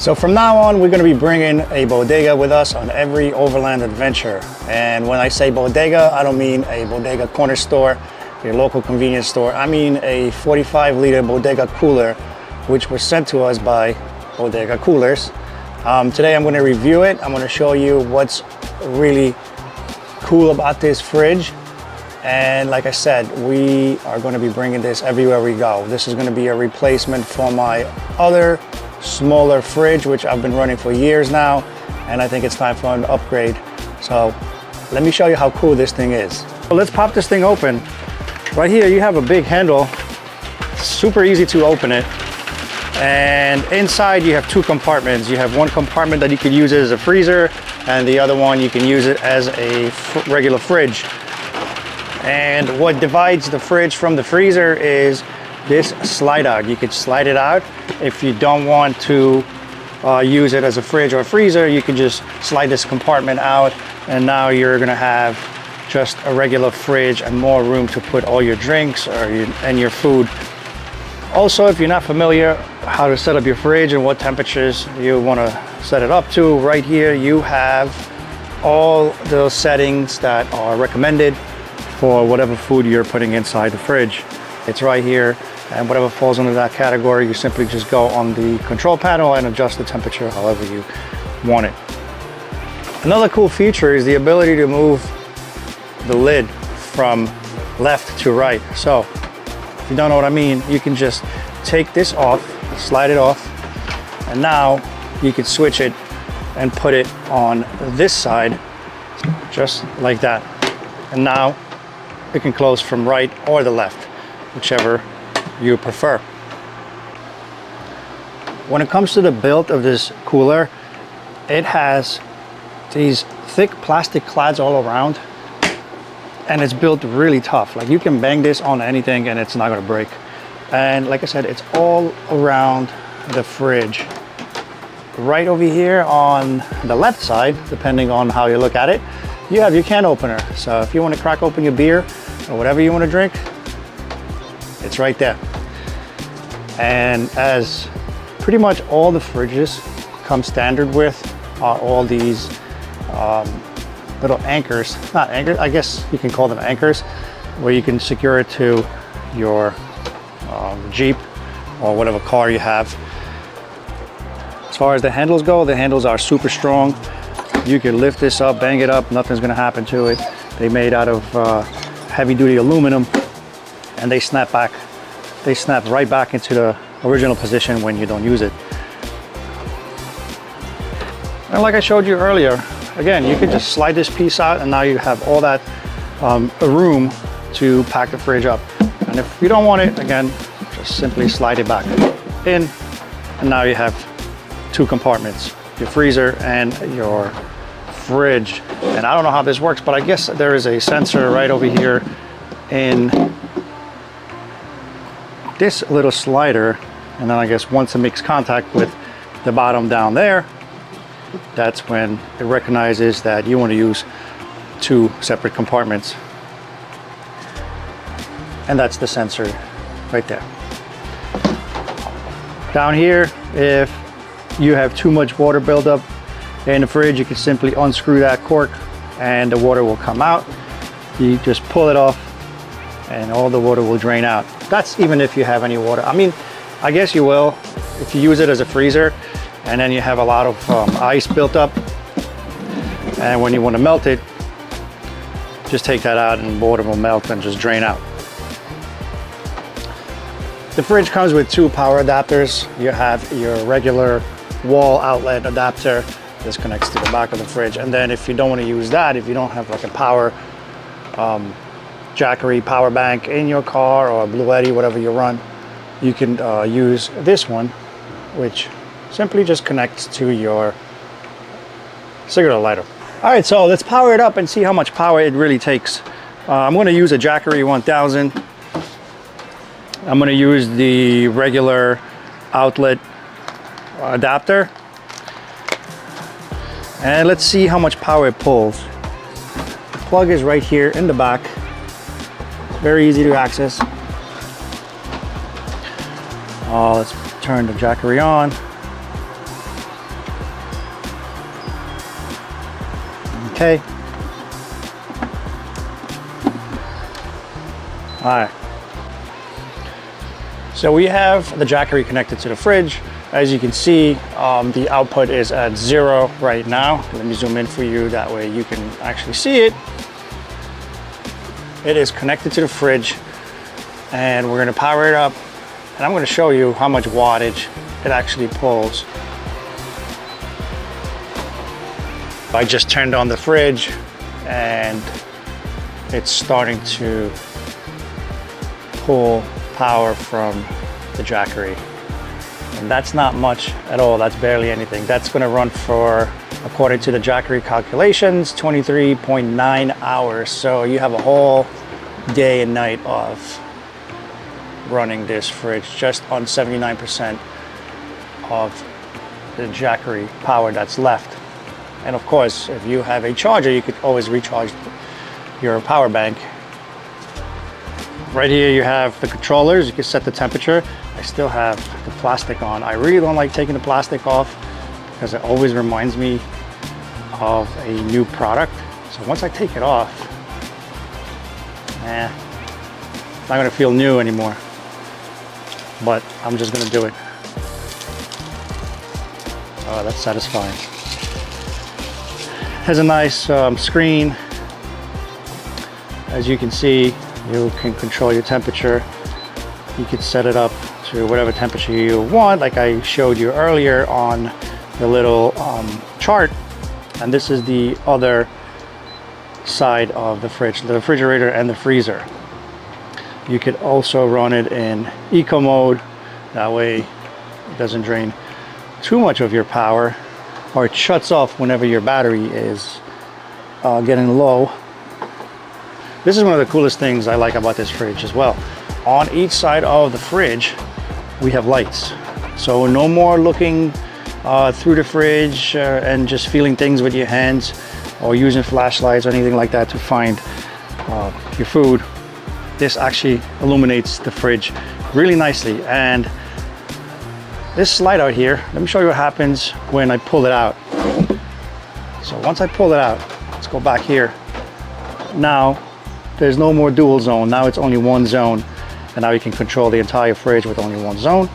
So from now on, we're going to be bringing a bodega with us on every overland adventure. And when I say bodega, I don't mean a bodega corner store, your local convenience store. I mean a 45-liter bodega cooler, which was sent to us by Bodega Coolers. Today I'm going to review it. I'm going to show you what's really cool about this fridge. And like I said, we are going to be bringing this everywhere we go. This is going to be a replacement for my other smaller fridge, which I've been running for years now, and I think it's time for an upgrade. So let me show you how cool this thing is. So let's pop this thing open. Right here you have a big handle, super easy to open it, and inside you have two compartments. You have one compartment that you could use it as a freezer, and the other one you can use it as a regular fridge. And what divides the fridge from the freezer is this slide out. You could slide it out. If you don't want to use it as a fridge or a freezer, you can just slide this compartment out, and now you're gonna have just a regular fridge and more room to put all your drinks and your food. Also, if you're not familiar how to set up your fridge and what temperatures you want to set it up to, right here you have all those settings that are recommended for whatever food you're putting inside the fridge. It's right here, and whatever falls under that category, you simply just go on the control panel and adjust the temperature however you want it. Another cool feature is the ability to move the lid from left to right. So if you don't know what I mean, you can just take this off, slide it off, and now you can switch it and put it on this side, just like that. And now it can close from right or the left, whichever you prefer. When it comes to the build of this cooler, it has these thick plastic clads all around, and it's built really tough. Like, you can bang this on anything and it's not gonna break. And like I said, it's all around the fridge. Right over here on the left side, depending on how you look at it, you have your can opener. So if you want to crack open your beer or whatever you want to drink, it's right there. And as pretty much all the fridges come standard with are all these little anchors, not anchors, I guess you can call them anchors, where you can secure it to your Jeep or whatever car you have. As far as the handles go, the handles are super strong. You can lift this up, bang it up, nothing's gonna happen to it. They're made out of heavy duty aluminum, and they snap right back into the original position when you don't use it. And like I showed you earlier, again, you can just slide this piece out, and now you have all that room to pack the fridge up. And if you don't want it, again, just simply slide it back in, and now you have two compartments, your freezer and your fridge. And I don't know how this works, but I guess there is a sensor right over here in this little slider, and then I guess once it makes contact with the bottom down there, that's when it recognizes that you want to use two separate compartments. And that's the sensor right there. Down here, if you have too much water buildup in the fridge, you can simply unscrew that cork and the water will come out. You just pull it off and all the water will drain out. That's even if you have any water. I mean, I guess you will if you use it as a freezer and then you have a lot of ice built up, and when you want to melt it, just take that out and water will melt and just drain out. The fridge comes with two power adapters. You have your regular wall outlet adapter. This connects to the back of the fridge. And then if you don't want to use that, if you don't have like a power Jackery power bank in your car or a Bluetti, whatever you run, you can use this one, which simply just connects to your cigarette lighter. All right, so let's power it up and see how much power it really takes. I'm going to use a Jackery 1000. I'm going to use the regular outlet adapter, and let's see how much power it pulls. The plug is right here in the back, very easy to access. Let's turn the Jackery on. okay. All right. So we have the Jackery connected to the fridge. As you can see, the output is at 0 right now. Let me zoom in for you, that way you can actually see it. It is connected to the fridge, and we're gonna power it up, and I'm gonna show you how much wattage it actually pulls. I just turned on the fridge, and it's starting to pull power from the Jackery. And that's not much at all, that's barely anything. That's gonna run for, according to the Jackery calculations, 23.9 hours. So you have a whole day and night of running this fridge just on 79% of the Jackery power that's left. And of course, if you have a charger, you could always recharge your power bank. Right here you have the controllers, you can set the temperature. I still have the plastic on. I really don't like taking the plastic off because it always reminds me of a new product. So once I take it off, it's not gonna feel new anymore. But I'm just gonna do it. Oh, that's satisfying. Has a nice screen. As you can see, you can control your temperature. You can set it up to whatever temperature you want, like I showed you earlier on the little chart. And this is the other side of the fridge, the refrigerator and the freezer. You could also run it in eco mode. That way it doesn't drain too much of your power, or it shuts off whenever your battery is getting low. This is one of the coolest things I like about this fridge as well. On each side of the fridge, we have lights. So no more looking through the fridge and just feeling things with your hands, or using flashlights or anything like that to find your food. This actually illuminates the fridge really nicely. And this slide out here, let me show you what happens when I pull it out. So once I pull it out, let's go back here. Now, there's no more dual zone. Now it's only one zone. And now you can control the entire fridge with only one zone.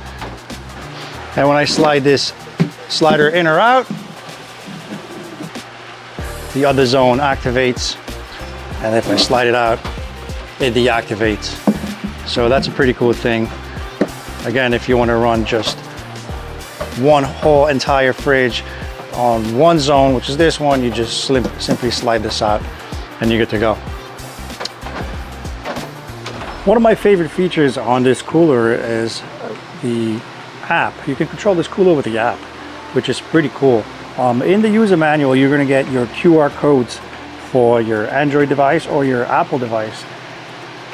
And when I slide this slider in or out, the other zone activates. And if I slide it out, it deactivates. So that's a pretty cool thing. Again, if you want to run just one whole entire fridge on one zone, which is this one, you just simply slide this out and you're good to go. One of my favorite features on this cooler is the app. You can control this cooler with the app, which is pretty cool. In the user manual, you're going to get your QR codes for your Android device or your Apple device.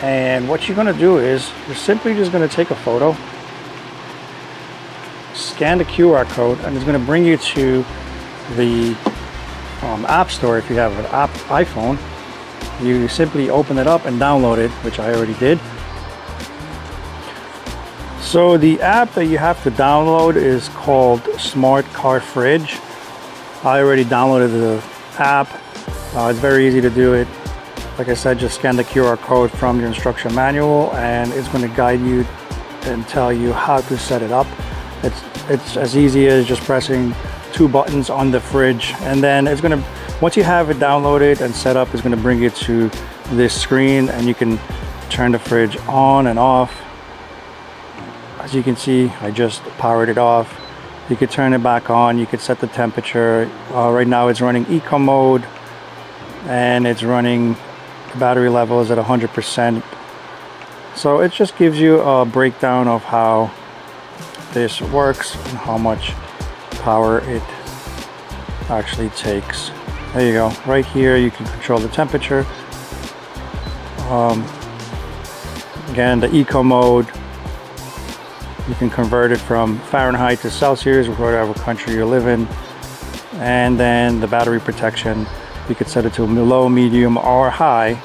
And what you're going to do is you're simply just going to take a photo, scan the QR code, and it's going to bring you to the App Store. If you have an iPhone, you simply open it up and download it, which I already did. So the app that you have to download is called Smart Car Fridge. I already downloaded the app. It's very easy to do it. Like I said, just scan the QR code from your instruction manual and it's going to guide you and tell you how to set it up. It's as easy as just pressing 2 buttons on the fridge, and then it's going to, once you have it downloaded and set up, it's going to bring you to this screen and you can turn the fridge on and off. As you can see, I just powered it off. You could turn it back on, you could set the temperature. Right now it's running eco mode and it's running, the battery level is at 100%. So it just gives you a breakdown of how this works and how much power it actually takes. There you go. Right here you can control the temperature. Again, the eco mode, you can convert it from Fahrenheit to Celsius, whatever country you live in. And then the battery protection, you could set it to low, medium, or high.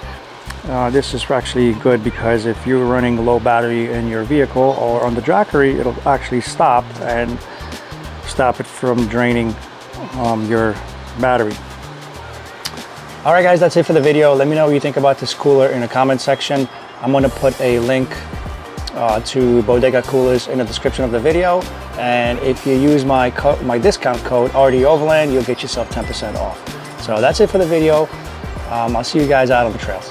This is actually good because if you're running low battery in your vehicle or on the Jackery, it'll actually stop and stop it from draining your battery. All right, guys, that's it for the video. Let me know what you think about this cooler in the comment section. I'm going to put a link to Bodega coolers in the description of the video. And if you use my discount code RDOverland, you'll get yourself 10% off. So that's it for the video. I'll see you guys out on the trails.